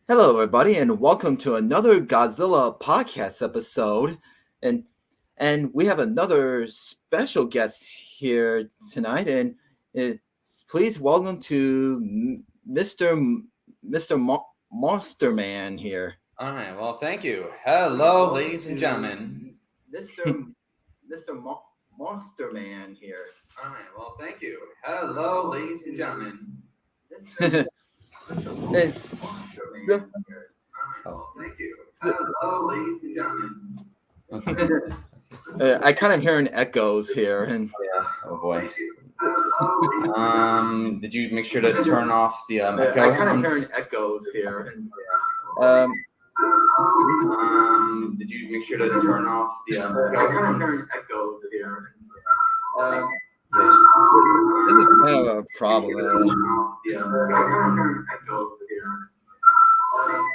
Hello, everybody, and welcome to another Godzilla podcast episode. And we have another special guest here tonight. And please welcome to Mr. MonsterMan here. All right. Well, thank you. Hello, ladies and gentlemen. Mr. MonsterMan here. All right. Well, thank you. Hello, ladies and gentlemen. And Thank you. Hello, ladies and gentlemen. I kind of hearing echoes here, and Yeah. Oh boy. Did you make sure to turn off the echo? I kind of hearing echoes here, and did you make sure to turn off the I echo? kind of hearing echoes here. Yes. This is kind of a problem.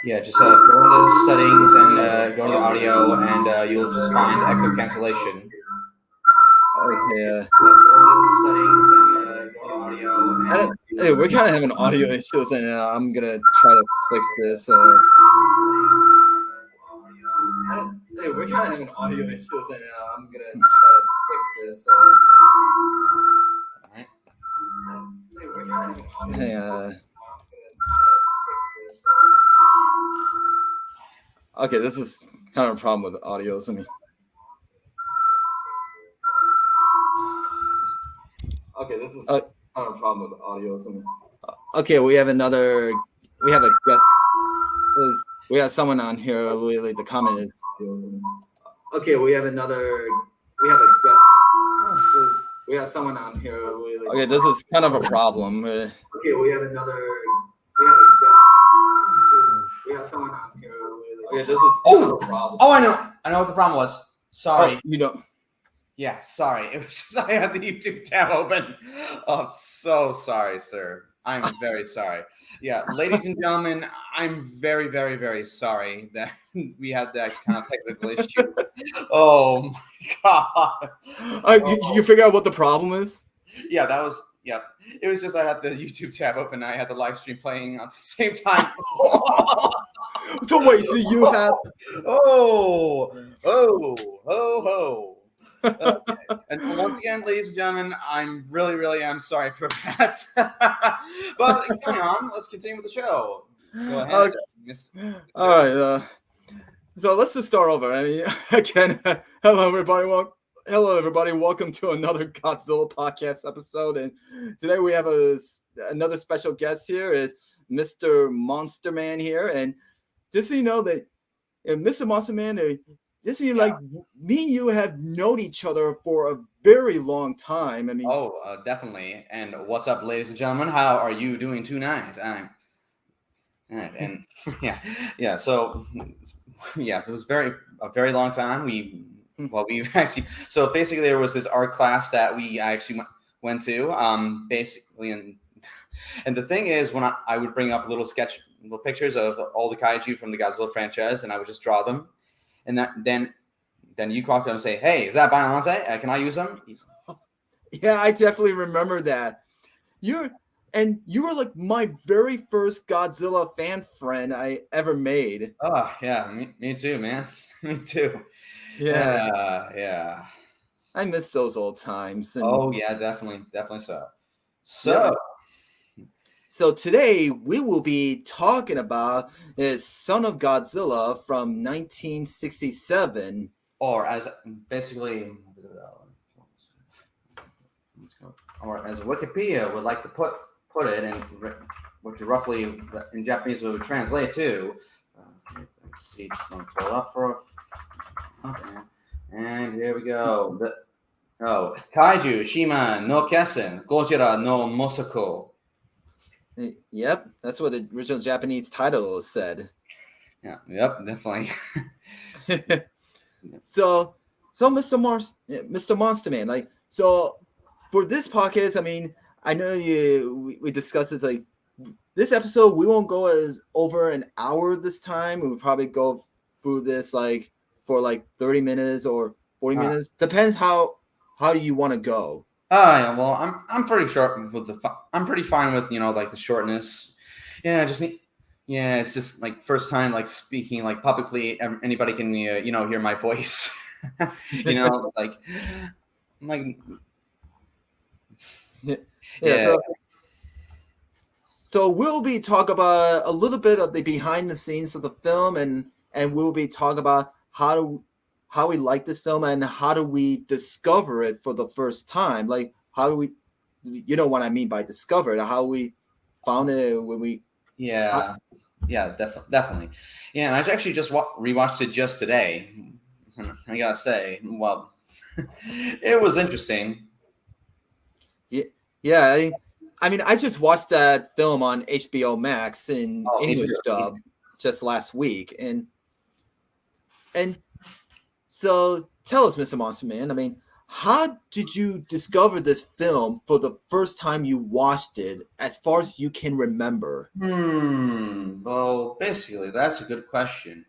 Yeah, just go into the settings and go to the audio, and you'll just find echo cancellation. Okay. Go to the settings and go to the audio. Hey, we're kind of having audio issues, and I'm gonna try to fix this. Hey, we're kind of having audio issues, and I'm gonna try to fix this. Hey, okay, this is kind of a problem with audio, isn't it? Okay, this is kind of a problem with audio, isn't it? Okay, we have a guest. We have someone on here. Really, the comment is. Okay, we have a guest. We have someone on here. Really, okay, this is kind of a problem. Okay, we have a guest. We have someone on here. Really. Okay, this is kind of a problem. Oh, I know what the problem was. Sorry. Oh, you don't. Yeah, sorry. It was just I had the YouTube tab open. Oh, so sorry, sir. I'm very sorry. Yeah, ladies and gentlemen, I'm very, very, very sorry that we had that kind of technical issue. Oh my god! You figure out what the problem is? Yeah, that was. Yeah, it was just I had the YouTube tab open. And I had the live stream playing at the same time. So wait, so you have? Oh. Okay. And once again, ladies and gentlemen, I'm really am sorry for that. But going on, let's continue with the show. Go ahead, Miss. All right. So let's just start over. I mean, again, hello everybody. Welcome to another Godzilla podcast episode. And today we have another special guest here is Mr. MonsterMan here. And just so you know that Mr. MonsterMan, just so you like me and you have known each other for a very long time. I mean, definitely. And what's up, ladies and gentlemen? How are you doing tonight? And yeah. So yeah, it was a very long time. We actually. So basically, there was this art class that we actually went to. Basically, and the thing is, when I would bring up little pictures of all the kaiju from the Godzilla franchise, and I would just draw them. And then you call up and say, "Hey, is that Biollante? Can I use them?" Yeah, I definitely remember that. You were like my very first Godzilla fan friend I ever made. Oh yeah, me too, man. Me too. Yeah. I miss those old times. Oh yeah, definitely so. So today we will be talking about is Son of Godzilla from 1967. Or as basically, or as Wikipedia would like to put it, and which roughly in Japanese would translate to. Let's see, just going to pull it up and here we go. Kaiju Shima no Kessen Godzilla no Mosako. Yep, that's what the original Japanese title said. Yeah, yep, definitely. So Mr. MonsterMan, like, so for this podcast, I mean, I know we discussed it, like, this episode we won't go as over an hour this time. We'll probably go through this like for like 30 minutes or 40 minutes. Depends how you want to go. Yeah, well, I'm pretty short with I'm pretty fine with like the shortness. Yeah, I just need Yeah, it's just like first time like speaking like publicly. Anybody can hear my voice. Like I'm like Yeah, yeah. so we'll be talking about a little bit of the behind the scenes of the film, and we'll be talking about how we like this film and how do we discover it for the first time. Like how do we, you know what I mean by discover it? How we found it when we. How, Yeah, yeah, definitely. Yeah, and I actually just rewatched it just today. I gotta say, well, it was interesting. yeah, yeah. I mean, I just watched that film on HBO Max in Oh, me too. English Me dub too. just last week, and so tell us, Mr. Monster Man. I mean, how did you discover this film for the first time you watched it, as far as you can remember? Well, basically, that's a good question.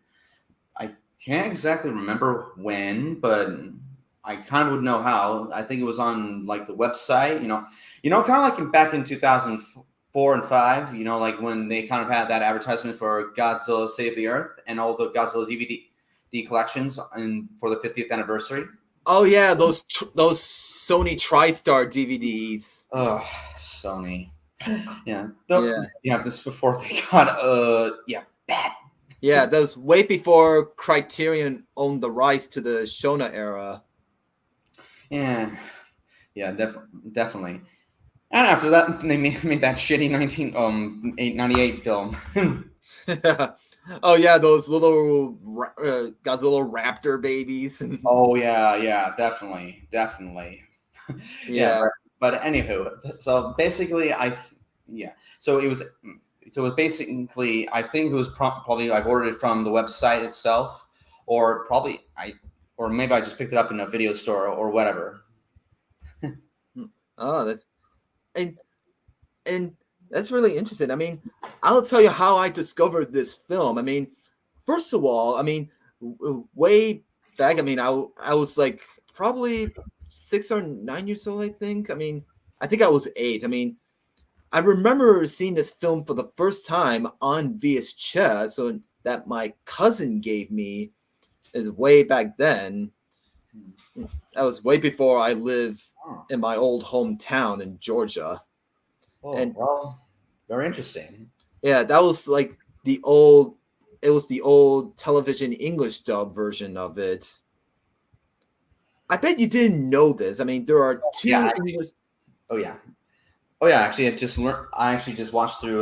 I can't exactly remember when, but I kind of would know how. I think it was on like the website. Kind of like back in 2004 and five. Like when they kind of had that advertisement for Godzilla Save the Earth and all the Godzilla DVD collections, and for the 50th anniversary. Oh yeah, those Sony TriStar DVDs. Oh, Sony. Yeah. Yeah, Yeah, this before they got bad. yeah, that was way before Criterion owned the rights to the Shona era. Yeah. Yeah, definitely. And after that, they made that shitty 98 film. Oh yeah, those little Godzilla raptor babies. Oh yeah, definitely. Yeah, Yeah, but anywho, so basically, yeah, so it was, basically, I think it was probably I ordered it from the website itself, or probably or maybe I just picked it up in a video store or whatever. oh, and and that's really interesting. I mean, I'll tell you how I discovered this film. I mean, first of all, I mean, way back. I mean, I was like probably 6 or 9 years old. I think. I mean, I think I was 8. I mean, I remember seeing this film for the first time on VHS, so that my cousin gave me is way back then. That was way before I lived Oh, in my old hometown in Georgia. And well, very interesting. yeah, that was like the old. It was the old television English dub version of it. I bet you didn't know this. I mean, there are Yeah. two English. Oh yeah. Oh yeah, actually, I actually just watched through.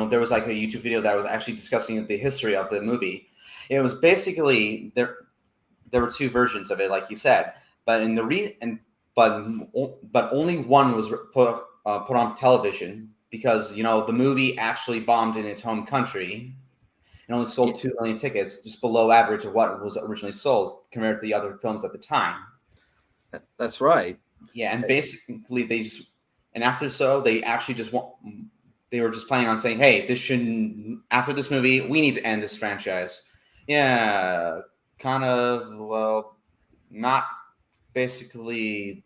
There was like a YouTube video that was actually discussing the history of the movie. It was basically there were two versions of it, like you said, but in the but only one was put on television because the movie actually bombed in its home country and only sold 2 million tickets, just below average of what was originally sold compared to the other films at the time. That's right. Yeah, and basically they actually they were just planning on saying, hey, this shouldn't, after this movie, we need to end this franchise. Yeah, kind of, well, not basically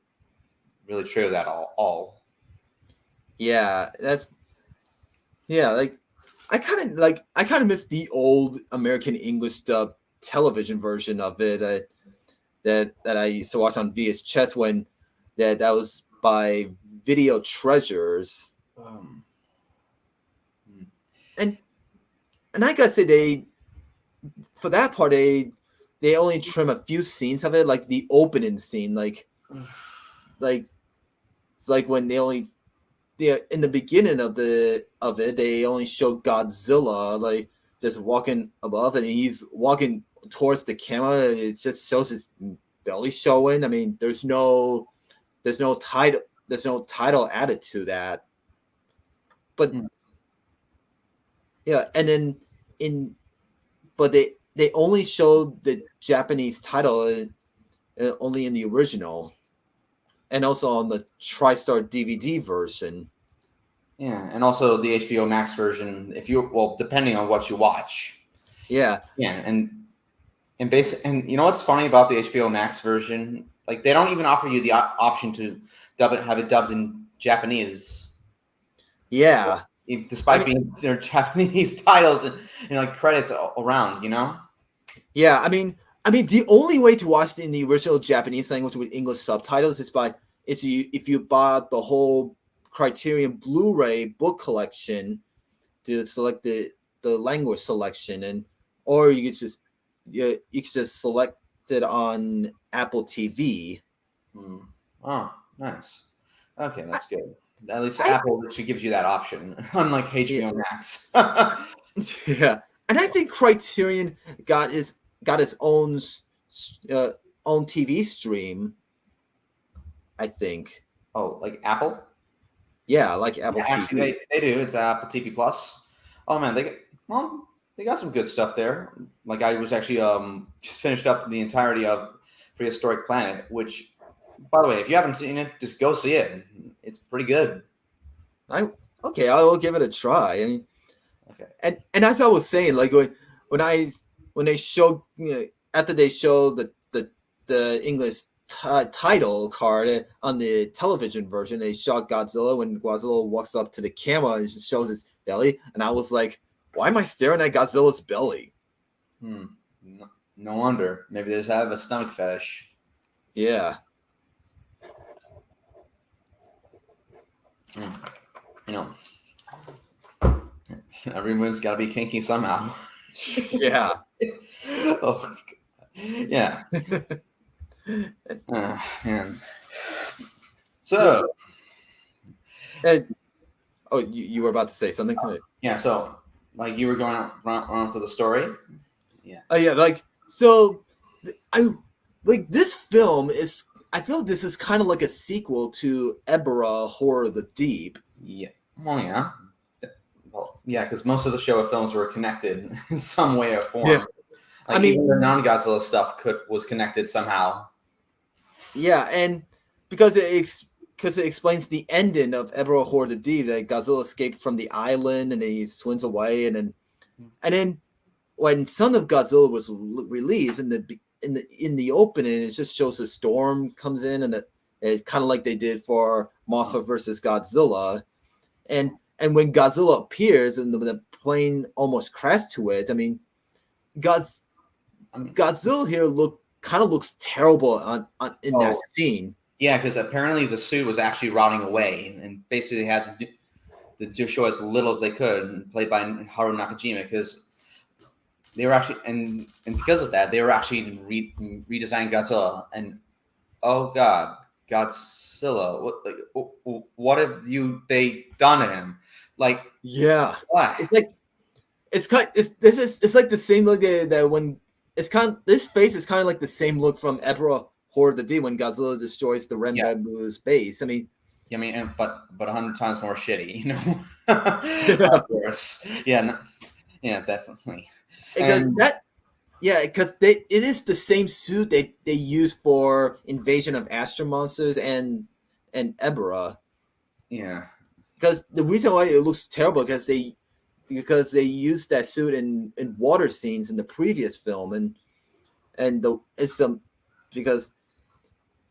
really true that all. Yeah, like I kind of miss the old American English dub television version of it that I used to watch on VHS when that was by Video Treasures. And I gotta say for that part they only trim a few scenes of it, like the opening scene, like it's like when in the beginning of it they only show Godzilla like just walking above and he's walking towards the camera. It just shows his belly showing. I mean, there's no title added to that. But yeah, and then but they only showed the Japanese title only in the original, and also on the TriStar DVD version. Yeah, and also the HBO Max version, depending on what you watch. Yeah. Yeah, and you know what's funny about the HBO Max version? Like they don't even offer you the option to have it dubbed in Japanese. Yeah. despite being Japanese titles and like credits around, Yeah, I mean, the only way to watch it in the original Japanese language with English subtitles is if you bought the whole Criterion Blu-ray book collection to select the language selection, or you could just select it on Apple TV. Oh, nice. Okay, that's good. At least Apple actually gives you that option, unlike HBO Max. Yeah, and I think Criterion got its own TV stream. I think. Oh, like Apple? Yeah, like Apple TV. Actually, they do. It's Apple TV Plus. Oh man, they got some good stuff there. Like I was actually just finished up the entirety of Prehistoric Planet, which, by the way, if you haven't seen it, just go see it. It's pretty good. I will give it a try. I mean, okay. And as I was saying, like when they showed after they showed the English title card on the television version, they shot Godzilla when Godzilla walks up to the camera and just shows his belly, and I was like, why am I staring at Godzilla's belly? No wonder. Maybe they just have a stomach fetish. Yeah. Everyone's got to be kinky somehow. Yeah. Oh, yeah. Man. So, you were about to say something? Yeah. So, like, you were going on to the story. Yeah. Oh yeah. Like, so, this film is. I feel this is kind of like a sequel to Ebra Horror of the Deep. Yeah. Well, yeah. Well, yeah, because most of the Showa films were connected in some way or form. Yeah. Like, even the non-Godzilla stuff was connected somehow. Yeah, and because it explains the ending of Ebra Horror of the Deep, that Godzilla escaped from the island and he swims away, and then when Son of Godzilla was released in the opening, it just shows a storm comes in, and it's kind of like they did for Mothra versus Godzilla, and when Godzilla appears and the plane almost crashed to it, I mean, Godzilla here looks terrible in that scene. Yeah, because apparently the suit was actually rotting away, and basically they had to show as little as they could, played by Haru Nakajima, because they were actually and because of that they were actually redesigning Godzilla. And oh god, Godzilla, what have they done to him? Like, yeah, what? It's like the same look that when this face is kind of like the same look from Ebra Horror of the Deep when Godzilla destroys the Renbabu's base. I mean, but 100 times more shitty, Of course, yeah, definitely. Because it is the same suit they use for Invasion of Astro Monsters and Ebra. Yeah. Because the reason why it looks terrible because they used that suit in water scenes in the previous film, because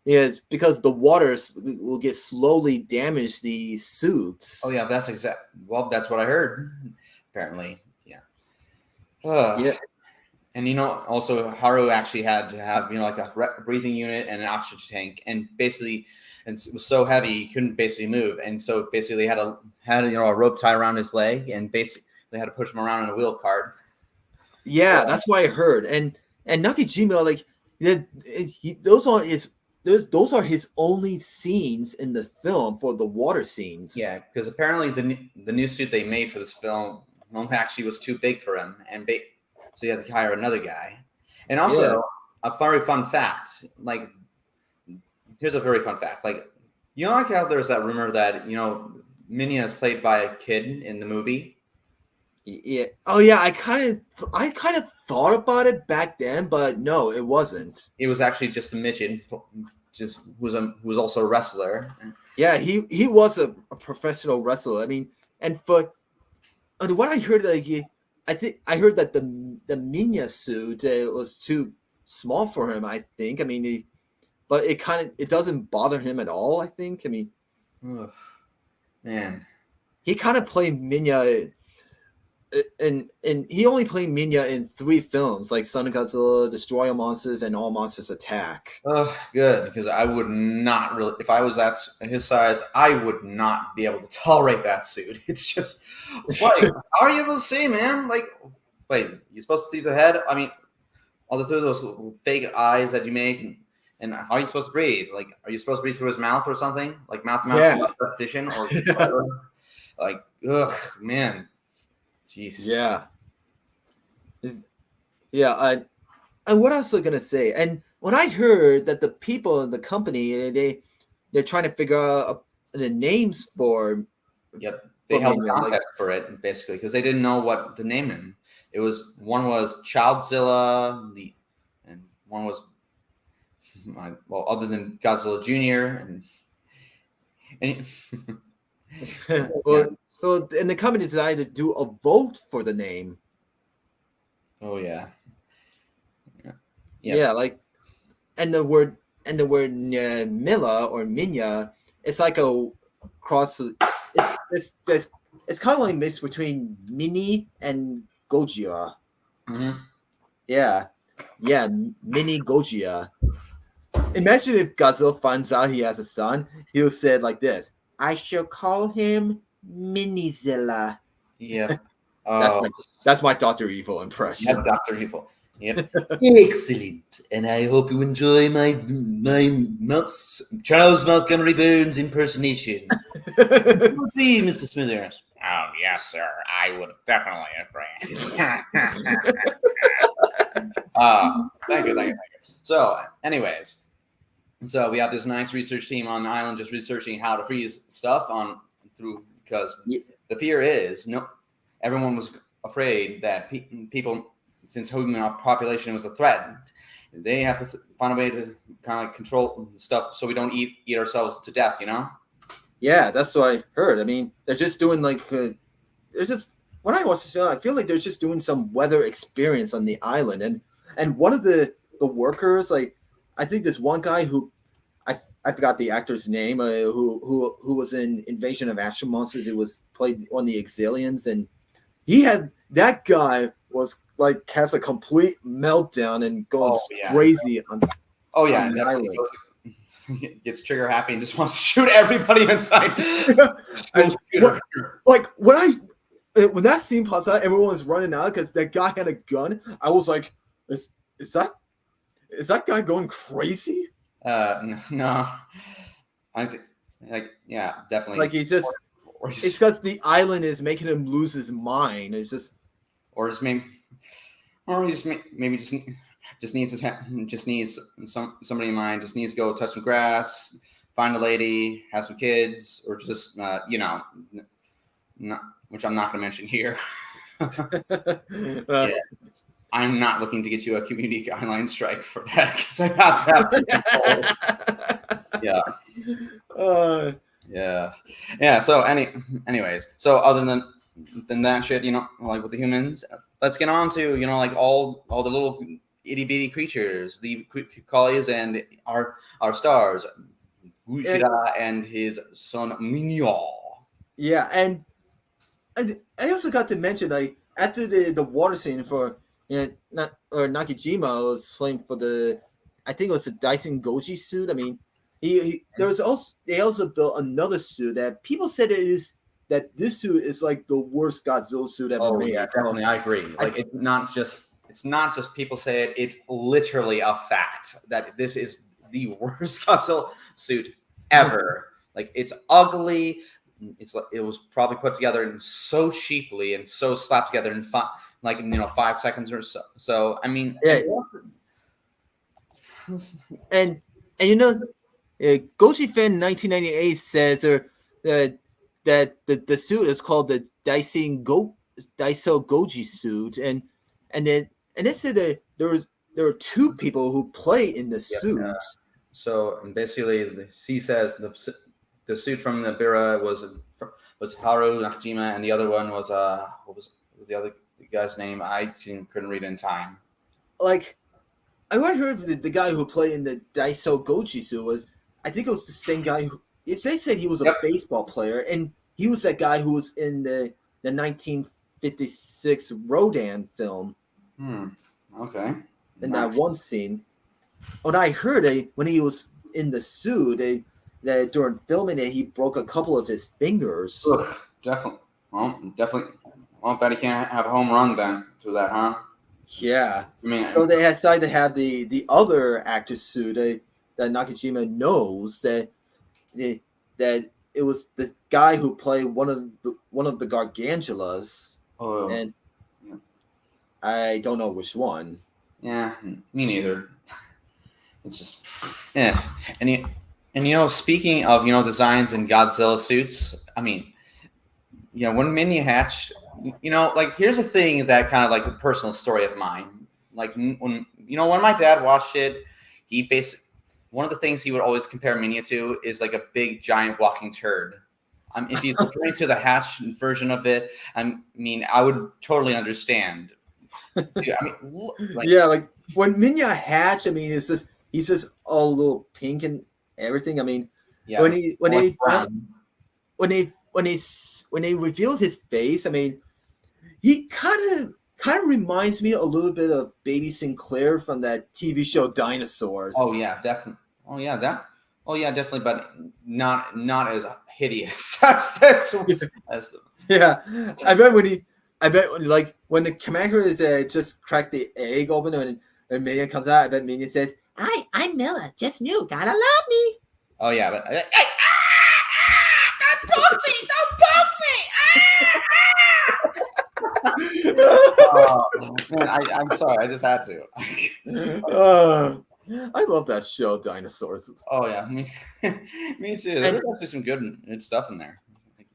the waters will get slowly damage these suits. Oh yeah, that's what I heard. Apparently, yeah. Yeah. And also Haru actually had to have like a breathing unit and an oxygen tank, and basically, and it was so heavy he couldn't basically move, and so basically they had a rope tie around his leg, and basically they had to push him around in a wheel cart. Yeah, that's what I heard. And Nakajima, like, those are his only scenes in the film for the water scenes. Yeah, because apparently the new suit they made for this film actually was too big for him, so you had to hire another guy. And also, a very fun fact, like, here's a very fun fact. Like, like how there's that rumor that, Minilla is played by a kid in the movie? Yeah. Oh yeah, I kind of thought about it back then, but no, it wasn't. It was actually just a midget, who was also a wrestler. Yeah, he was a professional wrestler. I mean, and for what I heard, I heard that the Minilla suit was too small for him. I think. I mean, but it doesn't bother him at all. I think. I mean, man. he kind of played Minya, and he only played Minya in 3 films, like Son of Godzilla, Destroy All Monsters, and All Monsters Attack. Oh, good, because I would not really, if I was his size, I would not be able to tolerate that suit. It's just, like, how are you able to see, man? Like, wait, you're supposed to see the head? I mean, all the through those fake eyes that you make, and how are you supposed to breathe? Like, are you supposed to breathe through his mouth or something? Like mouth repetition or whatever? Like, ugh, man, jeez. Yeah, yeah. And what else was I gonna say? And when I heard that the people in the company they're trying to figure out the names for. Yep, they held a Minya, contest for it basically because they didn't know what to name him. It was one was Childzilla, and one was well, other than Godzilla Jr. and well, so and the company decided to do a vote for the name. Oh yeah. Yeah, like, and the word Milla or Minya, it's like a cross. It's kind of like mixed between Mini and Godzilla. Mm-hmm. Yeah, Mini Godzilla. Imagine if Godzilla finds out he has a son, he'll say it like this: "I shall call him Minizilla." Yeah. That's my Dr. Evil impression. Yep, Dr. Evil. Yep. Excellent. And I hope you enjoy my Charles Montgomery Burns impersonation. See, Mr. Smithers. Oh, yes, sir. I would definitely agree. Thank you. So, anyways, so we have this nice research team on the island just researching how to freeze stuff because the fear is everyone was afraid that people, since human population was a threat, they have to find a way to kind of like control stuff so we don't eat ourselves to death, Yeah, that's what I heard. I mean, they're just doing like when I watch this film, I feel like they're just doing some weather experience on the island, and one of the workers, like I think this one guy who I forgot the actor's name, who was in Invasion of Astro Monsters. It was played on the Exilians, and that guy was like has a complete meltdown and goes crazy on. Oh yeah, on the definitely gets trigger happy and just wants to shoot everybody inside. When that scene pops out, everyone was running out because that guy had a gun. I was like, is that guy going crazy? No, I think definitely. Like he's just. It's because the island is making him lose his mind. It's just, just needs somebody in mind. Just needs to go touch some grass, find a lady, have some kids, or just which I'm not going to mention here. Yeah, I'm not looking to get you a community guideline strike for that because I have to have Yeah. So anyways, so other than that shit, like with the humans, let's get on to like all the little itty bitty creatures, the collies and our stars, Gudзilla and his son Minilla. Yeah, and I also got to mention, like, after the water scene for Nakajima was playing for I think it was the Dyson Goji suit. I mean, they also built another suit that people said that this suit is like the worst Godzilla suit ever made. Yeah, definitely, I agree. Like it's not just people say it; it's literally a fact that this is the worst Godzilla suit ever. Like it's ugly. It was probably put together so cheaply and so slapped together in 5 seconds or so. So I mean, and Goji Fan 1998 says that the suit is called the Daiso Goji suit, and it said that there were 2 people who play in the suit. So basically, he says the suit from the Bira was Haru Nakajima, and the other one was what was the other guy's name? I couldn't read it in time. Like, I heard the guy who played in the Daiso Goji suit I think it was the same guy who. If they said he was a baseball player, and he was that guy who was in the 1956 Rodan film. Okay. In that one scene. What I heard, when he was in the suit, that during filming it, he broke a couple of his fingers. Ugh, definitely. Definitely. Well, bet he can't have a home run then through that, huh? Yeah. I mean, so they decided to have the other actor's suit that Nakajima knows that it was the guy who played one of the Gargantulas, and I don't know which one. Yeah, me neither. It's just and you know, speaking of designs and Godzilla suits, I mean, when Minya hatched, like here's a thing that kind of like a personal story of mine. Like when my dad watched it, he basically one of the things he would always compare Minya to is like a big giant walking turd. If he's referring to the hatched version of it, I mean, I would totally understand. Dude, I mean, like when Minya hatched, I mean, he's just all a little pink and everything. I mean, when they revealed his face, I mean, he kind of reminds me a little bit of Baby Sinclair from that TV show Dinosaurs. Oh yeah, definitely. Oh yeah, definitely, but not as hideous. Yeah, I bet when the commander is just cracked the egg open and Minion comes out, I bet Minion says, I'm Milla, just new, gotta love me. Oh yeah, but don't poke me, oh, man, I'm sorry, I just had to. I love that show, Dinosaurs. Oh yeah, me too. There's actually some good stuff in there.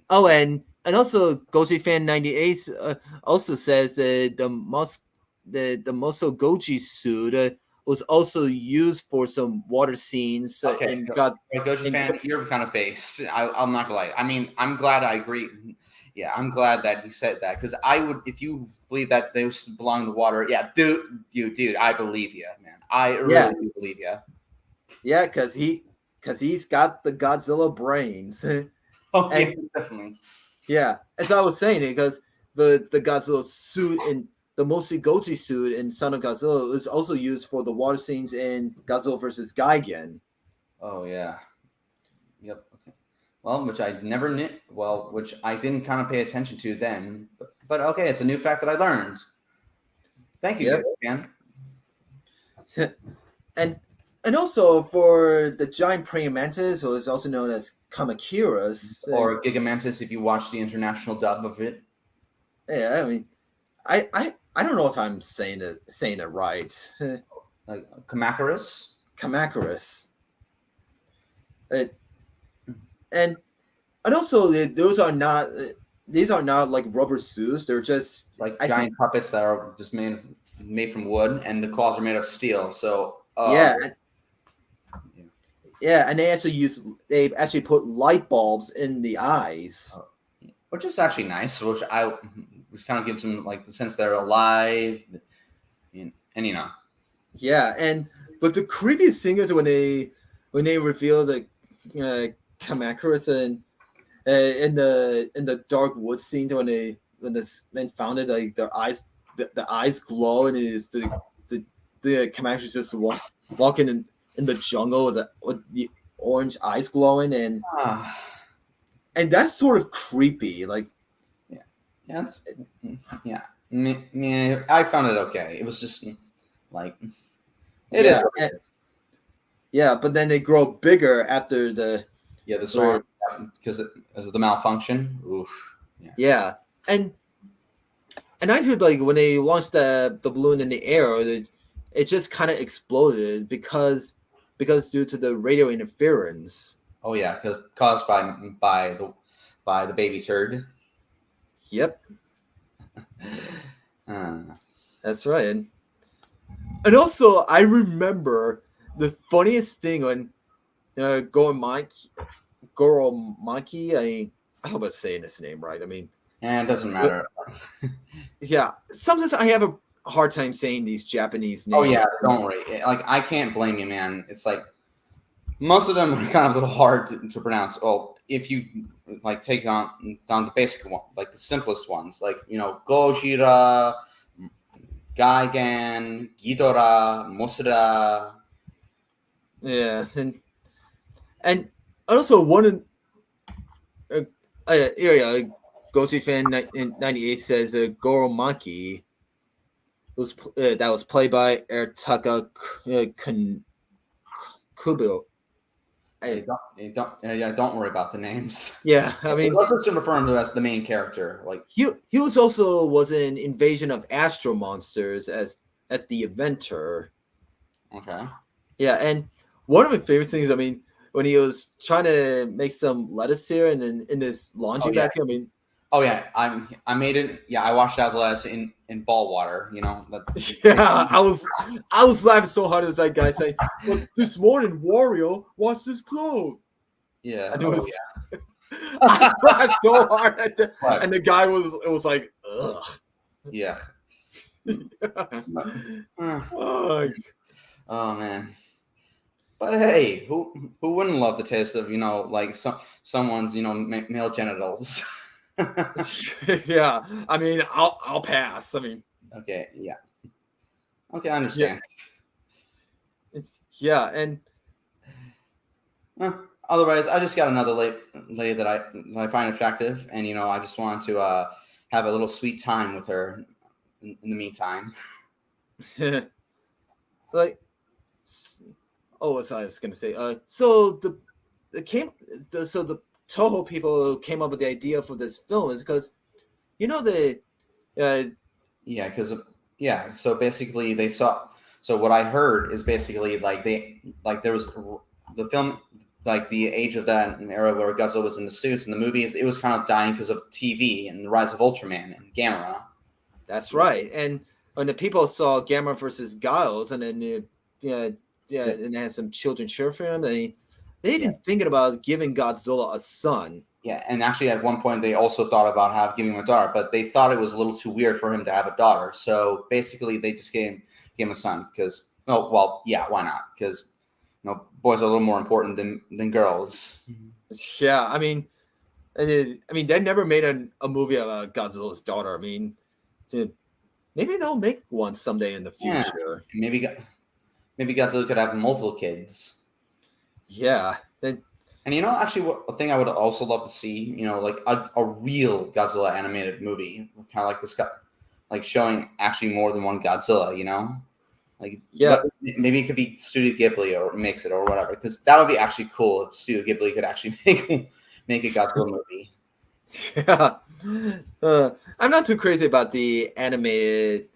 Oh, and also Goji Fan 98 also says that the Moso Goji suit was also used for some water scenes. Okay, Goji Fan, you're kind of based. I'm not gonna lie. I mean, I'm glad I agree. Yeah, I'm glad that you said that because I would, if you believe that they belong in the water. Yeah, dude, I believe you, man. I really do believe you. Yeah, because he's got the Godzilla brains. Oh, and, yeah, definitely. Yeah, as I was saying, because the Godzilla suit and the Mosi Goji suit in Son of Godzilla is also used for the water scenes in Godzilla vs. Gigan. Oh yeah. Yep. Okay. Well, which I never knew. Well, which I didn't kind of pay attention to then. But okay, it's a new fact that I learned. Thank you, man. And also for the giant praying mantis, who is also known as Kamakiras, or Gigamantis, if you watch the international dub of it. Yeah, I mean, I don't know if I'm saying it right. Like Kamakiras. And also these are not like rubber suits. They're just like giant puppets that are just made from wood, and the claws are made of steel. So yeah, and they actually put light bulbs in the eyes, which is actually nice. Which kind of gives them like the sense they're alive, and but the creepiest thing is when they reveal the Kamakiras in the dark wood scenes when this men found it, like their eyes the eyes glow, and it is the Kamakiras just walking in the jungle with the orange eyes glowing, and that's sort of creepy. Like, I found it okay. It was just like it is. But then they grow bigger after the sword because of the malfunction. Oof. Yeah, and I heard like when they launched the balloon in the air, it just kind of exploded because due to the radio interference. Oh yeah, caused by the baby turd. Yep. That's right. And also, I remember the funniest thing when Goro Maki. I hope I'm saying his name right. I mean, it doesn't matter. Yeah, sometimes I have a hard time saying these Japanese names. Oh yeah, don't worry. Like I can't blame you, man. It's like most of them are kind of a little hard to pronounce. Oh, if you like take on down the basic one, like the simplest ones, like Gojira, Gigan, Ghidorah, Musura. Yeah, and also one of Gochi fan in '98 says Goro Maki that was played by Ertaka Kubo. Don't worry about the names. Yeah, I mean, let's just refer him to as the main character. Like he was in Invasion of Astro Monsters as the inventor. Okay. Yeah, and one of my favorite things, I mean, when he was trying to make some lettuce here and in this laundry basket, I mean. Oh yeah, I made it. Yeah, I washed out the lettuce in ball water. Yeah, I was laughing so hard at that guy saying, "Look, this morning, Wario washed his clothes." Yeah, and it was. Yeah. I laughed so hard at and the guy was like, "Ugh." Yeah. Oh man. But hey, who wouldn't love the taste of like someone's male genitals? Yeah, I mean, I'll pass. I mean, okay, yeah, okay, I understand. Yeah, and otherwise, I just got another lady that I find attractive, and I just want to have a little sweet time with her in the meantime. Like, what I was gonna say. So the Toho people came up with the idea for this film is because, So basically, they saw. So what I heard is basically there was the film, like the age of that era where Godzilla was in the suits and the movies. It was kind of dying because of TV and the rise of Ultraman and Gamera. That's right. And when the people saw Gamera versus Giles, and then and they had some children cheer for him, they didn't thinking about giving Godzilla a son. Yeah, and actually at one point they also thought about giving him a daughter, but they thought it was a little too weird for him to have a daughter. So basically, they just gave him a son because, why not? Because boys are a little more important than girls. Yeah, I mean, they never made a movie about Godzilla's daughter. I mean, maybe they'll make one someday in the future. Yeah, maybe Godzilla could have multiple kids. Yeah. And actually, a thing I would also love to see, like a real Godzilla animated movie, kind of like this guy, like showing actually more than one Godzilla, like maybe it could be Studio Ghibli or makes it or whatever, because that would be actually cool if Studio Ghibli could actually make a Godzilla movie. Yeah, I'm not too crazy about the animated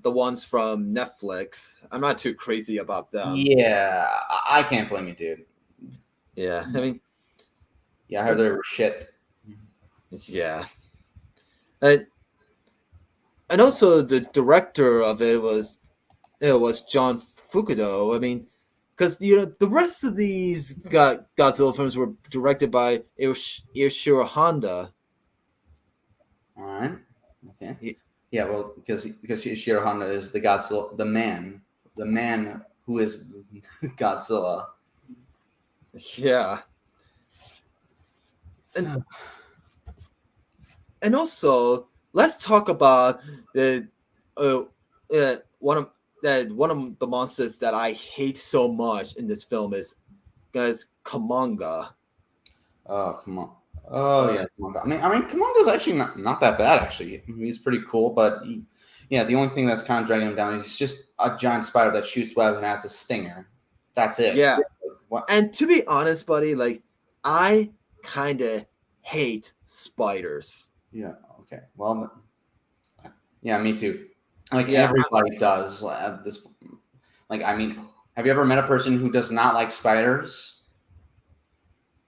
the ones from Netflix. I'm not too crazy about them. Yeah, I can't blame you, dude. Yeah, I mean, I heard they were shit. Yeah, and also the director of it was John Fukudo. I mean, because the rest of these Godzilla films were directed by Ishiro Honda. All right. Okay. Yeah, well, because Ishiro Honda is the Godzilla, the man who is Godzilla. Yeah. And also, let's talk about one of the monsters that I hate so much in this film is Kamanga. Oh, come on. Oh yeah, Kamanga. I mean, Kamanga's actually not that bad. Actually, he's pretty cool. But the only thing that's kind of dragging him down is just a giant spider that shoots web and has a stinger. That's it. Yeah. And to be honest, buddy, like I kind of hate spiders. Yeah. Okay. Well. Yeah, me too. Like everybody does at this. Like, I mean, have you ever met a person who does not like spiders?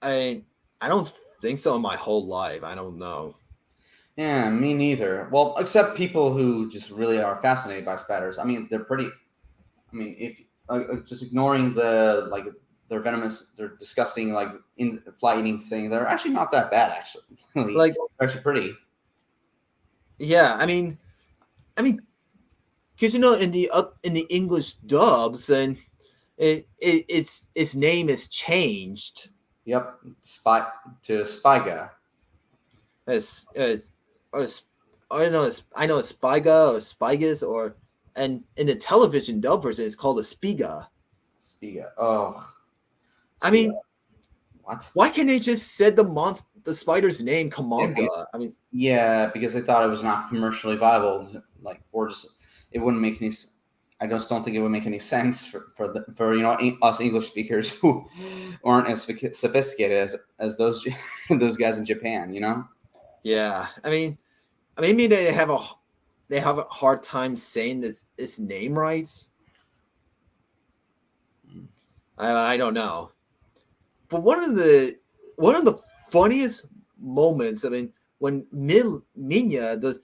I don't think so in my whole life. I don't know. Yeah, me neither. Well, except people who just really are fascinated by spiders. I mean, they're pretty. I mean, if just ignoring they're venomous, they're disgusting, like fly-eating thing. They're actually not that bad, actually. Like, they're actually pretty. Yeah, I mean, because in the English dubs, and its name is changed Yep. Spyga. as I know it's Spiga or Spigas or and in the television dub version it's called a Spiga. Spiga. Oh. I Spiga. mean, What? why can't they just said the spider's name Kamanga? I mean, Yeah, because they thought it was not commercially viable. Like, or just it wouldn't make any. I just don't think it would make any sense for us English speakers who aren't as sophisticated as those those guys in Japan. yeah. I mean, maybe they have a hard time saying this name right. I don't know. But one of the funniest moments, I mean, when Minya does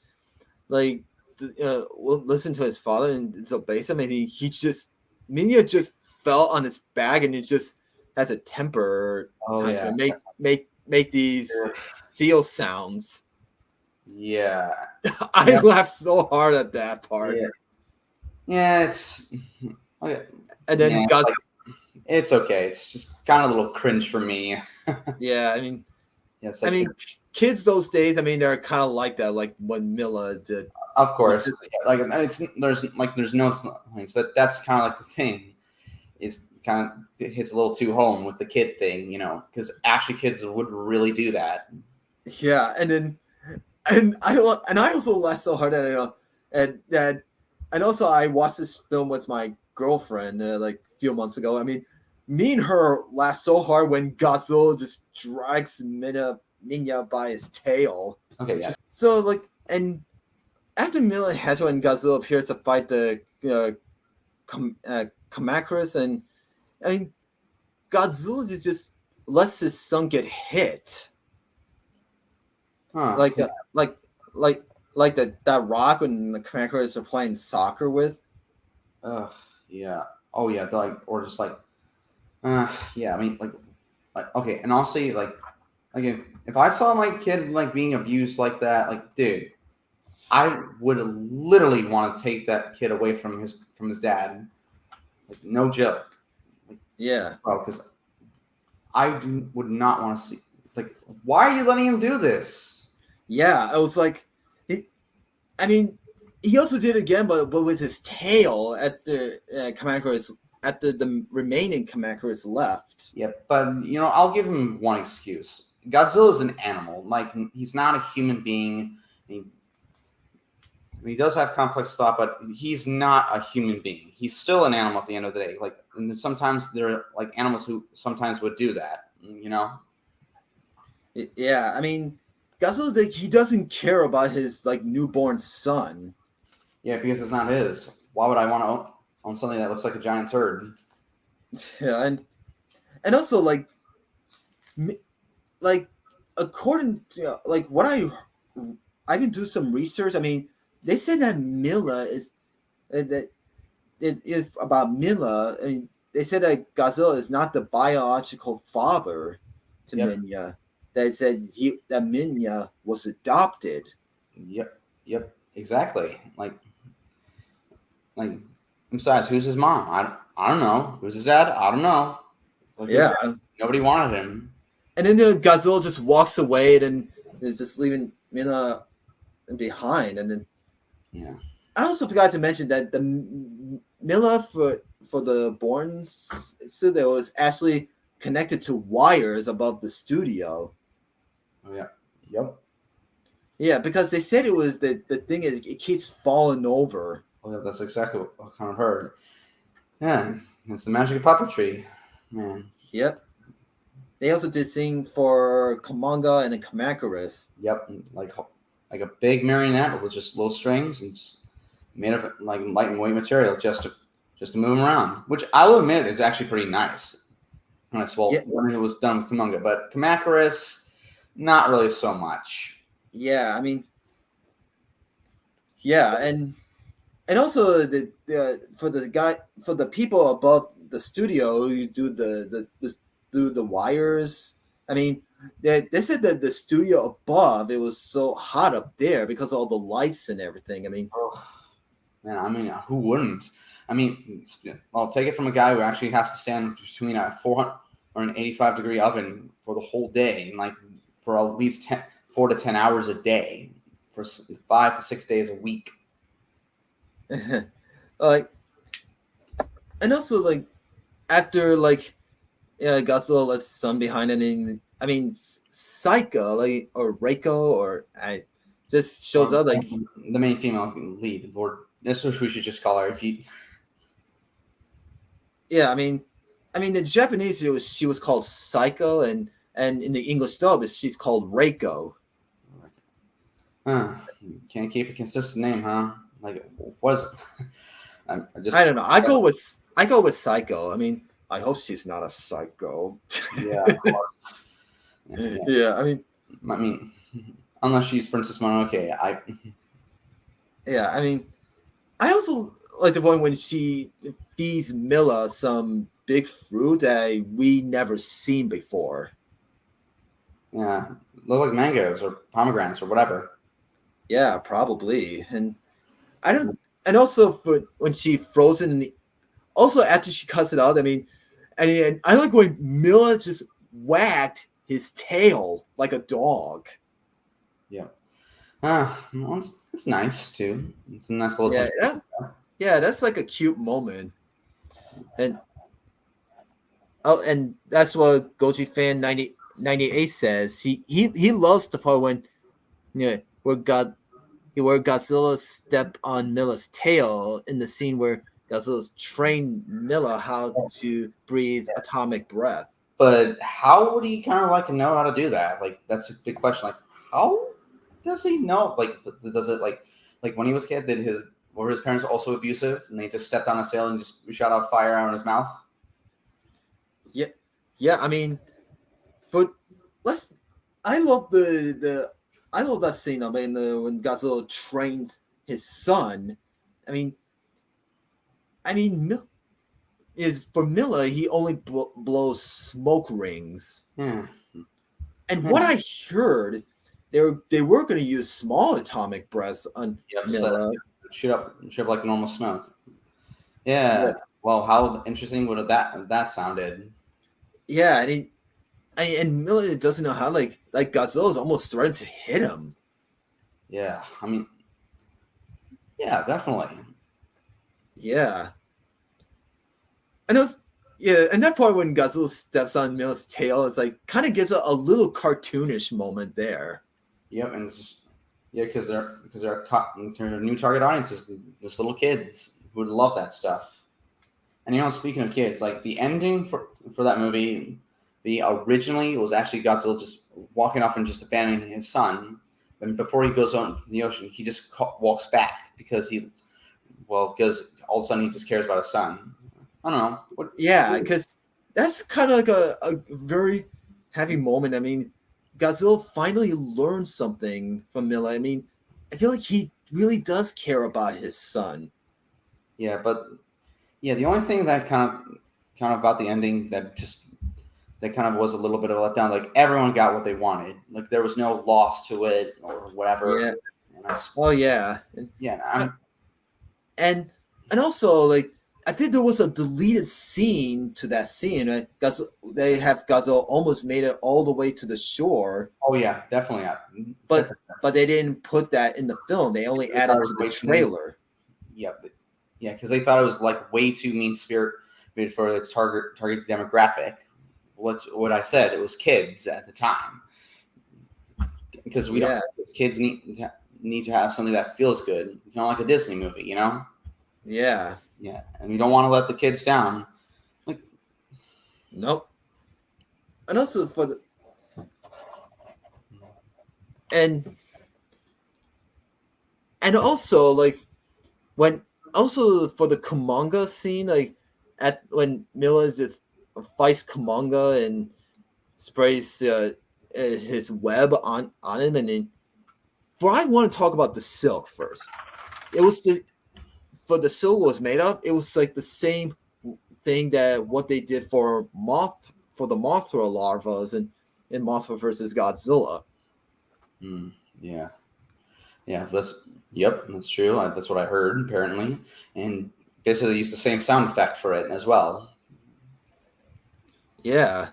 like will listen to his father and disobeys him, and Minya just fell on his back and he just has a temper tantrum and make these seal sounds. Yeah. I laughed so hard at that part. Yeah, it's okay. And then it's okay. It's just kind of a little cringe for me. Yeah, I mean, kids those days, I mean, they're kind of like that, like what Milla did. Of course, there's no complaints, but that's kind of like the thing. Is kind of hits a little too home with the kid thing, because actually kids would really do that. Yeah, and I also laughed so hard and also I watched this film with my girlfriend like a few months ago. I mean, me and her laughed so hard when Godzilla just drags Minya by his tail. Okay, yeah. So and after Milla has when Godzilla appears to fight the Kamacuras, and I mean Godzilla just lets his son get hit. Like that rock when the Kamacuras are playing soccer with. Yeah. Oh yeah, or just yeah. I mean, okay, and I'll say if I saw my kid being abused like that, dude, I would literally want to take that kid away from his dad. No joke. Yeah. Bro, because I would not want to see. Why are you letting him do this? Yeah, I was he also did it again, but with his tail at the Kamacuras after the remaining Kamacuras left. Yep, but I'll give him one excuse. Godzilla is an animal. He's not a human being. He does have complex thought, but he's not a human being. He's still an animal at the end of the day. And sometimes there are animals who sometimes would do that. Yeah, I mean, Godzilla he doesn't care about his newborn son. Yeah, because it's not his. Why would I want to own something that looks like a giant turd? Yeah, and also according to what I can do some research. I mean, they said that Milla is that if about Milla. I mean, they said that Godzilla is not the biological father to Minya. They said that Minya was adopted. Yep, exactly. Besides, who's his mom? I don't know. Who's his dad? I don't know. Yeah, nobody wanted him. And then Godzilla just walks away, and is just leaving Mina behind. And then I also forgot to mention that the Milla for the Born studio was actually connected to wires above the studio. Oh yeah. Yep. Yeah, because they said it was the thing is it keeps falling over. Oh yeah, that's exactly what I kind of heard. Yeah, it's the magic of puppetry, man. Yep. They also did sing for Kamanga and the Kamacuras. Yep, like a big marionette with just little strings and just made of light and weight material just to move them around. Which I'll admit is actually pretty nice. When it was done with Kamanga, but Kamacuras, not really so much. Yeah, I mean, yeah, and also for the people above the studio who do the wires. I mean, they said that the studio above it was so hot up there because of all the lights and everything. I mean, man, who wouldn't? I mean, I'll take it from a guy who actually has to stand between a 485-degree oven for the whole day, and like for at least 4 to 10 hours a day, for 5 to 6 days a week. Like, and also like after like Godzilla lets son behind, and I mean Psycho like or Reiko or I just shows up like the main female lead, or this is what we should just call her. If you, yeah, I mean in Japanese she was called Psycho, and in the English dub she's called Reiko. Can't keep a consistent name, huh? Like, what is it? I don't know. I go with Psycho. I mean, I hope she's not a psycho. Yeah, of course. Yeah, I mean, unless she's Princess Mononoke, yeah, I mean, I also like the point when she feeds Milla some big fruit that we never seen before. Yeah, look like mangoes or pomegranates or whatever. Yeah, probably. And I don't. And also for when she froze it in the, also after she cuts it out. I mean, and I like when Milla just whacked his tail like a dog. Yeah. Well, it's nice too. It's a nice little touch. Yeah, that's like a cute moment. And and that's what Goji fan 98 says. He loves the part when where Godzilla stepped on Milla's tail in the scene where Godzilla's trained Milla how to breathe atomic breath. But how would he kind of like know how to do that? Like, that's a big question. Like, how does he know? Like, does it like when he was a kid? Were his parents also abusive and they just stepped on his tail and just shot out fire out of his mouth? Yeah. I mean, I love I love that scene. I mean, when Godzilla trains his son. I mean, is for Milla, he only blows smoke rings. And what I heard, they were going to use small atomic breaths on Milla. Shoot up like normal smoke. Yeah. Well, how interesting would that sounded? Yeah, and Milla doesn't know how. Like Godzilla's almost threatened to hit him. Yeah, I mean, yeah, definitely. Yeah. And and that part when Godzilla steps on Milla's tail is like kind of gives a little cartoonish moment there. Yep, and it's just because they're new target audiences, just little kids who would love that stuff. And speaking of kids, like the ending for that movie, originally it was actually Godzilla just walking off and just abandoning his son, and before he goes on the ocean, he just walks back because all of a sudden he just cares about his son. I don't know. Because that's kind of like a very heavy moment. I mean, Godzilla finally learned something from Milla. I mean, I feel like he really does care about his son. Yeah, but the only thing that kind of about the ending that kind of was a little bit of a letdown. Like everyone got what they wanted. Like there was no loss to it or whatever. Yeah. Yeah. And also like I think there was a deleted scene to that scene. Right? They have Godzilla almost made it all the way to the shore. Oh yeah, definitely. But they didn't put that in the film. They only added to the trailer. Yeah, because they thought it was like way too mean-spirited for its target demographic. What I said, it was kids at the time, because kids need to have something that feels good, like a Disney movie, Yeah, and we don't want to let the kids down. Like, nope. And also for the and also like when also for the Kamanga scene, like when Milla just fights Kamanga and sprays his web on him, and then I want to talk about the silk first. It was for the silk was made of. It was like the same thing that what they did for the Mothra larvas in Mothra versus Godzilla. Yeah. That's true. That's what I heard apparently, and basically used the same sound effect for it as well. Yeah.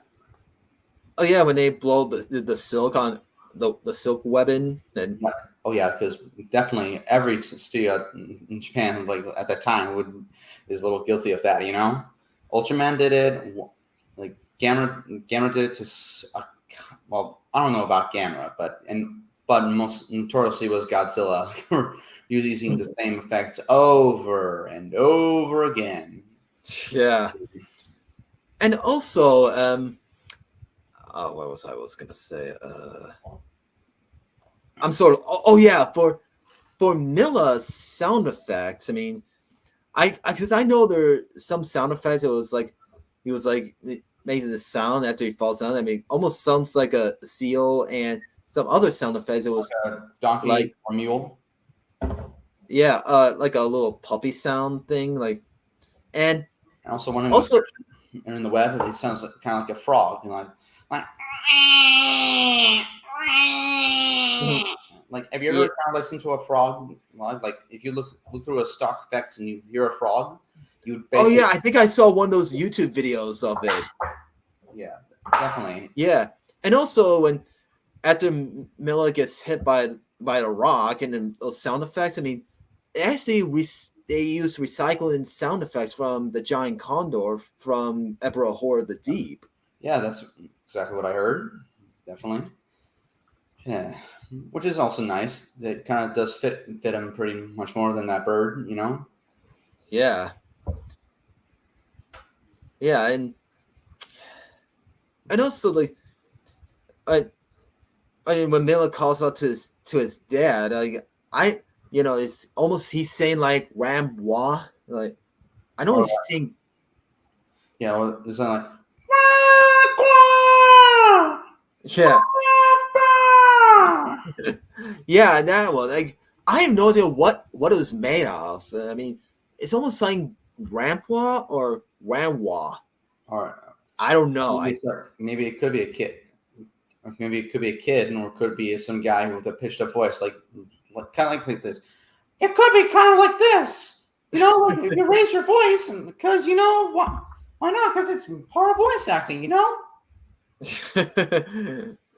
Oh yeah, when they blow the silk on the silk weapon, and Oh yeah, because definitely every studio in Japan, like at that time, is a little guilty of that. Ultraman did it. Like Gamera did it to. Well, I don't know about Gamera, but most notoriously was Godzilla. Using the same effects over and over again. yeah. And also, what was I was gonna say? I'm sort of. Oh yeah, for Milla's sound effects. I mean, because I know there are some sound effects. It was like he was like making the sound after he falls down. I mean, almost sounds like a seal, and some other sound effects. It was like a donkey like, or mule. Yeah, like a little puppy sound thing, and also one also in the web, it sounds kind of like a frog, like like have you ever kind of listened to a frog? Like if you look through a stock effects and you hear a frog, you would basically. Oh yeah, I think I saw one of those YouTube videos of it. Yeah, definitely. Yeah, and also when after Milla gets hit by a rock and then those sound effects. I mean, actually they use recycling sound effects from the giant condor from Emperor Horror of the Deep. Yeah, that's exactly what I heard. Definitely. Yeah, which is also nice. That kind of does fit him pretty much more than that bird, Yeah. Yeah, and also like, I mean, when Milla calls out to his dad, it's almost he's saying like Rambois. Like, I know he's saying. Yeah, well, it's like. Yeah. Yeah, that one. Like, I have no idea what it was made of. I mean, it's almost like Rampois or Ramwa. Or I don't know. Maybe it could be a kid. Or maybe it could be a kid, or it could be some guy with a pitched up voice, like kind of like this. It could be kind of like this, like if you raise your voice, and because why not? Because it's part of voice acting,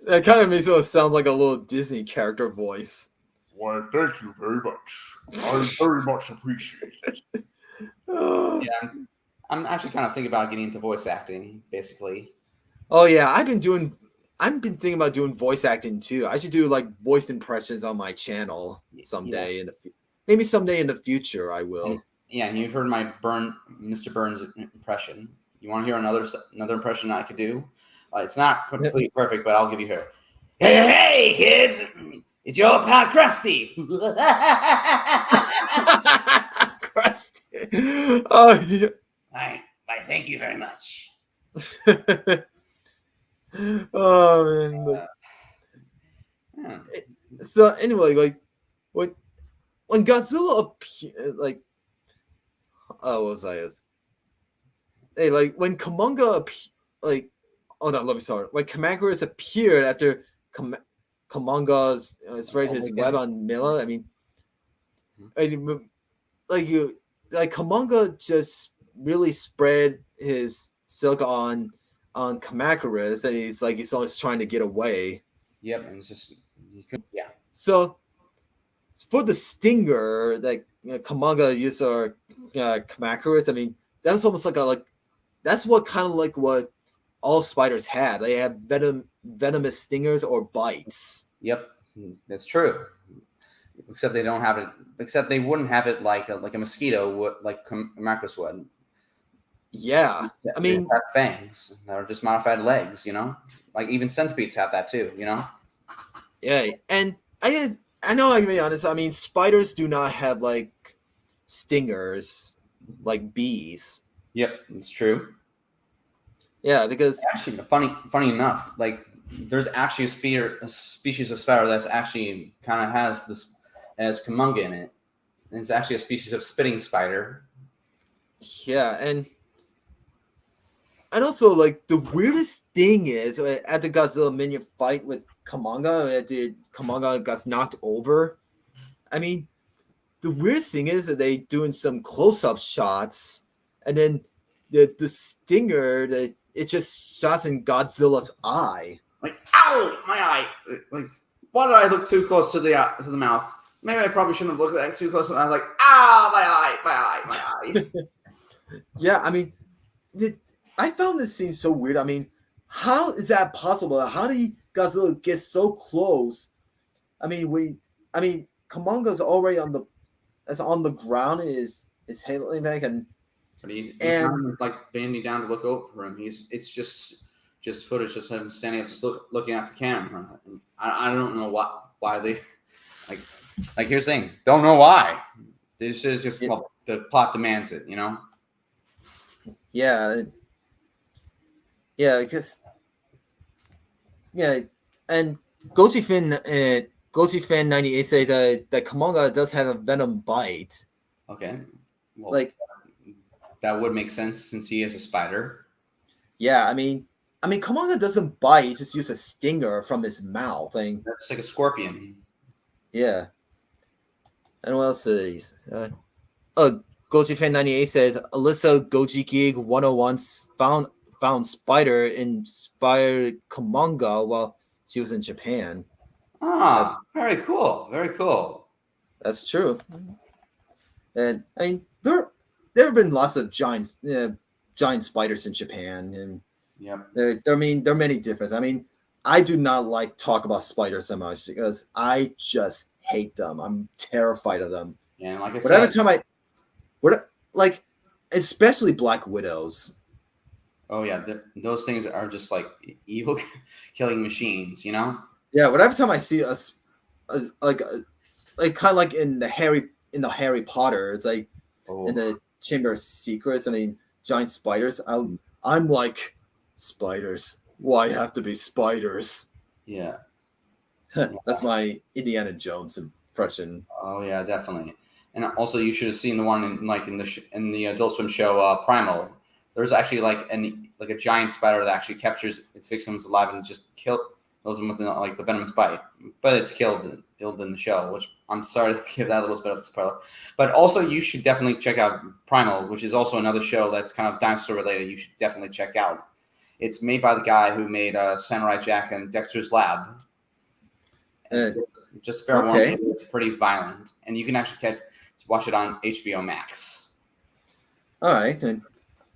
That kind of makes it sound like a little Disney character voice. Why, thank you very much. I very much appreciate it. Yeah, I'm actually kind of thinking about getting into voice acting, basically. Oh yeah, I've been thinking about doing voice acting too. I should do like voice impressions on my channel someday maybe someday in the future I will. And you've heard my Mr. Burns impression. You want to hear another impression I could do? It's not completely perfect, but I'll give you here. Hey, kids! It's your pal Krusty. Krusty. Oh yeah. Why, thank you very much. Oh man. So anyway, like when Godzilla appeared, like, what was I? Hey, like when Kumonga like, oh no, let me start. When Kamacuras appeared after Kumonga's spread his web on Milla, I mean, like Kumonga just really spread his silk on Kamacuras, and he's always trying to get away. Yep, and it's just yeah. So for the stinger that Kumonga used our Kamacuras, I mean, that's almost like that's what all spiders had. They have venomous stingers or bites. Yep, that's true. Except they don't have it. Except they wouldn't have it like a mosquito would, like Kamacuras would. Yeah, I mean, they have fangs. They're just modified legs, Like even centipedes have that too, Yeah, and I know I can be honest. I mean, spiders do not have like stingers like bees. Yep, it's true. Yeah, because actually, funny enough, like there's actually a species of spider that's actually kind of has Kumonga in it. And it's actually a species of spitting spider. Yeah, and also like the weirdest thing is at the Godzilla minion fight with Kumonga, Kumonga got knocked over. I mean, the weirdest thing is that they doing some close-up shots, and then the stinger that it just shots in Godzilla's eye. Like, ow, my eye. Like, why did I look too close to the mouth? Maybe I probably shouldn't have looked at that too close. I'm like, my eye. Yeah, I mean, I found this scene so weird. I mean, how is that possible? How did Godzilla get so close? I mean, Kumonga's already on the ground. Is hailing back, and but he's not like bending down to look over him. It's just footage, just him standing up, just looking at the camera. And I don't know why they like. Here's the thing, don't know why. This is just the plot demands it, you know. Yeah, because and Goji Fan 98 says that Kumonga does have a venom bite. Okay, well, like that would make sense since he is a spider. Yeah, I mean, Kumonga doesn't bite; he just uses a stinger from his mouth. That's like a scorpion. Yeah. And what else is? Goji Fan 98 says Alyssa Goji Gig 101 found Spider inspired Kumonga while she was in Japan. Ah, very cool. Very cool. That's true. And I mean, there have been lots of giant spiders in Japan, and there are many differences. I mean, I do not like talk about spiders so much because I just hate them. I'm terrified of them. Yeah, and like I said, every time especially Black Widows. Oh yeah, those things are just like evil killing machines, you know? Yeah, whatever time I see us, like kind of like in the Harry Potter, it's like in the Chamber of Secrets. I mean, giant spiders. I'm like, spiders. Why have to be spiders? Yeah, that's my Indiana Jones impression. Oh yeah, definitely. And also, you should have seen the one in the Adult Swim show Primal. There's actually like a giant spider that actually captures its victims alive and just kills them with the venomous bite. But it's killed in the show, which I'm sorry to give that a little bit of a spoiler. But also, you should definitely check out Primal, which is also another show that's kind of dinosaur related. You should definitely check out. It's made by the guy who made Samurai Jack and Dexter's Lab. Just fair warning, it's pretty violent, and you can actually watch it on HBO Max. All right, and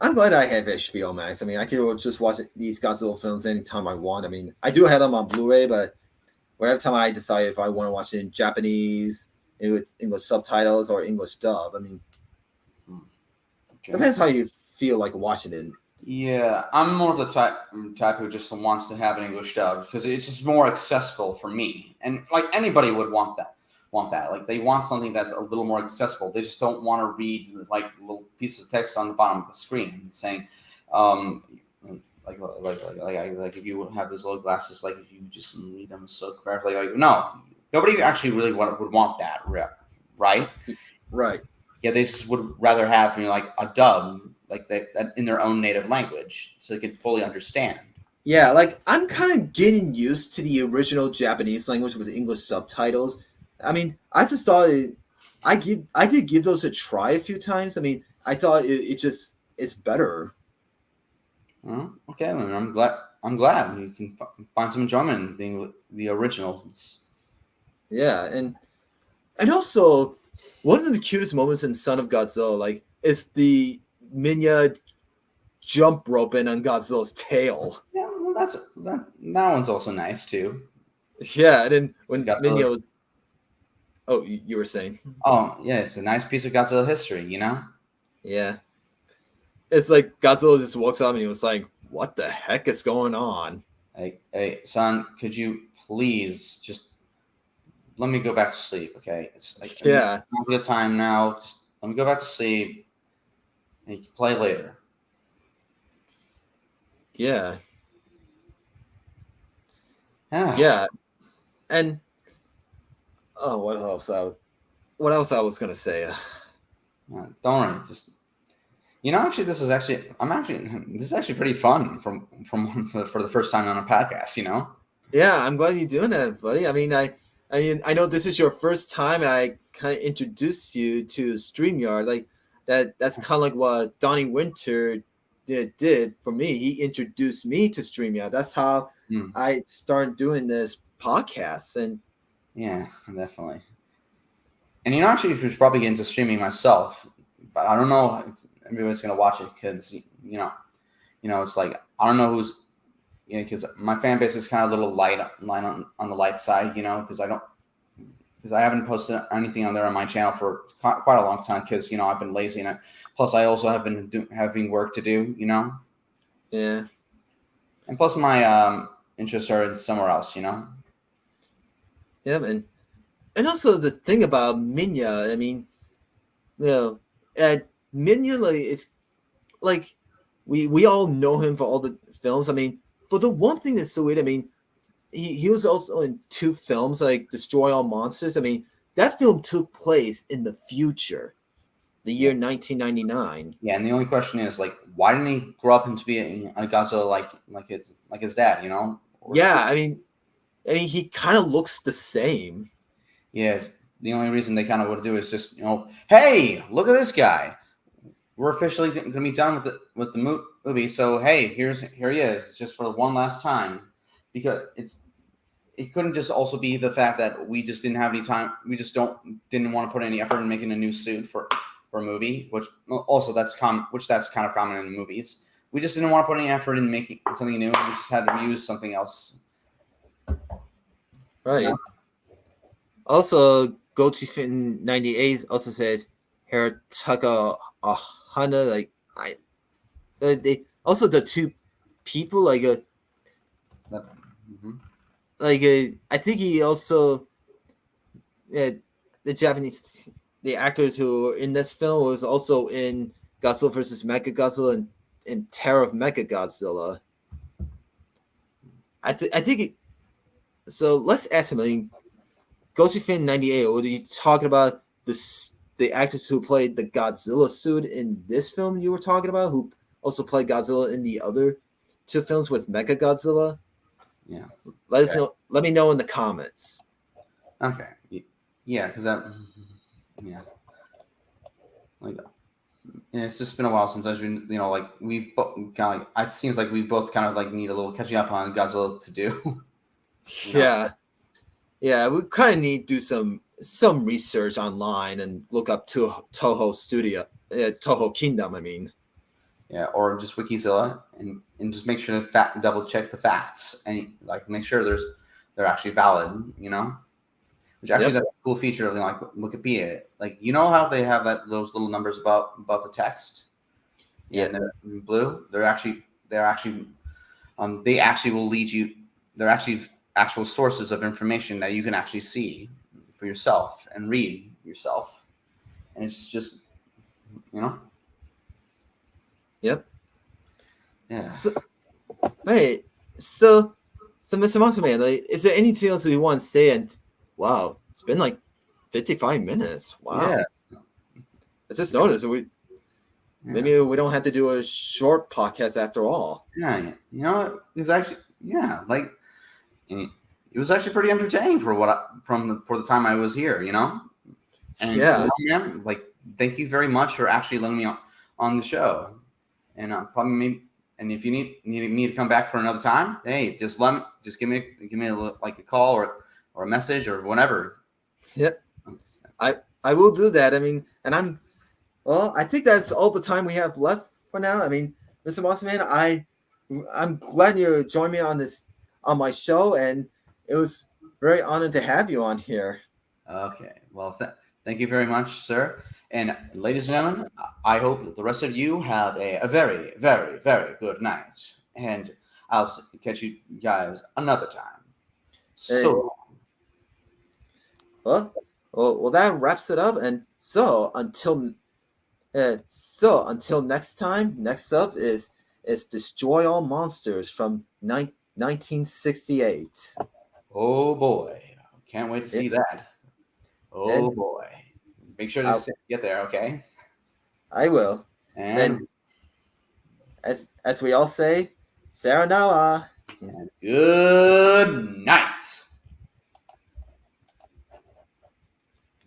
I'm glad I have HBO Max. I mean, I can just watch these Godzilla films anytime I want. I mean, I do have them on Blu-ray, but whatever time I decide if I want to watch it in Japanese, with English subtitles or English dub. I mean, depends how you feel like watching it. Yeah, I'm more of the type who just wants to have an English dub because it's just more accessible for me, and like anybody would want that. Like they want something that's a little more accessible. They just don't want to read like little pieces of text on the bottom of the screen saying, like if you have those little glasses, like if you just read them so carefully, like no, nobody actually really would want that, right? Right. Yeah, they just would rather have like a dub, like that in their own native language, so they can fully understand. Yeah, like I'm kind of getting used to the original Japanese language with English subtitles. I mean, I just thought I did give those a try a few times. I mean, I thought it's better. Okay, well, I'm glad you can find some enjoyment in the originals. Yeah, and also one of the cutest moments in Son of Godzilla, like, is the Minya jump roping on Godzilla's tail. Yeah, well, that one's also nice too. Yeah, and then when Godzilla. Minya was. Oh, you were saying? Oh, yeah, it's a nice piece of Godzilla history, you know? Yeah. It's like Godzilla just walks up and he was like, what the heck is going on? Hey, son, could you please just let me go back to sleep, okay? It's like, yeah. Not a good time now. Just let me go back to sleep and you can play later. Yeah. Yeah. And what else I was gonna say? Don't worry. Just actually, this is actually pretty fun for the first time on a podcast. You know. Yeah, I'm glad you're doing that, buddy. I mean, I I know this is your first time. I kind of introduced you to StreamYard. Like that's kind of like what Donnie Winter did for me. He introduced me to StreamYard. That's how I started doing this podcast. And yeah, definitely. And actually, if was probably get into streaming myself, but I don't know if everybody's gonna watch it because it's like I don't know who's, because my fan base is kind of a little light on the light side, because I haven't posted anything on there on my channel for quite a long time because I've been lazy, and plus I also have been having work to do, yeah, and plus my interests are in somewhere else, yeah, and also the thing about Minya, I mean, Minya, like it's like we all know him for all the films. I mean, for the one thing that's so weird, I mean, he was also in 2 films like Destroy All Monsters. I mean, that film took place in the future, the year 1999. Yeah, and the only question is like, why didn't he grow up into being a Godzilla like his dad? Yeah, I mean, he kind of looks the same. Yeah, the only reason they kind of would do is just hey, look at this guy. We're officially going to be done with the movie. So hey, here he is. It's just for one last time, because it couldn't just also be the fact that we just didn't have any time. We just didn't want to put any effort in making a new suit for a movie, which also that's kind of common in movies. We just didn't want to put any effort in making something new. We just had to use something else. Right. Yeah. Also, GoToFin 98 also says here Taka Hana, like they also the 2 people like I think he also the Japanese, the actors who were in this film was also in Godzilla vs. Mechagodzilla and Terror of Mechagodzilla. I think so. Let's ask him. I mean, GoToFin 98. Were you talking about the actors who played the Godzilla suit in this film you were talking about, who also played Godzilla in the other 2 films with Mechagodzilla? Yeah. Let us know. Let me know in the comments. Okay. Yeah, because like it's just been a while since I've been, like we've kind of like it seems like we both kind of like need a little catching up on Godzilla to do. Yeah, we kind of need to do some research online and look up Toho Studio, Toho Kingdom. I mean, yeah, or just Wikizilla and just make sure to double check the facts and like make sure they're actually valid. Which actually that's a cool feature of like Wikipedia. Like how they have those little numbers above the text. Yeah, and they're in blue. They actually will lead you. They're actually actual sources of information that you can actually see for yourself and read yourself. And it's just Yep. Yeah. So, hey, so Mr. MonsterMan, like, is there anything else you want to say? And wow, it's been like 55 minutes. Wow. Yeah. I just noticed maybe we don't have to do a short podcast after all. Yeah. It was actually like it was actually pretty entertaining for the time I was here. And man, like thank you very much for actually letting me on the show. And probably maybe. And if you need me to come back for another time, hey, just give me a call or a message or whatever. Yep, I will do that. I mean, and I think that's all the time we have left for now. I mean, Mr. MonsterMan, I'm glad you joined me on my show, and it was very honored to have you on here. Okay, well, thank you very much, sir. And ladies and gentlemen, I hope that the rest of you have a very, very, very good night. And I'll catch you guys another time. So, well, that wraps it up. And so until next time, next up is Destroy All Monsters from 1968. Oh boy, can't wait to see that. Oh boy. Make sure to get there, okay? I will. And as we all say, sayonara. Good night.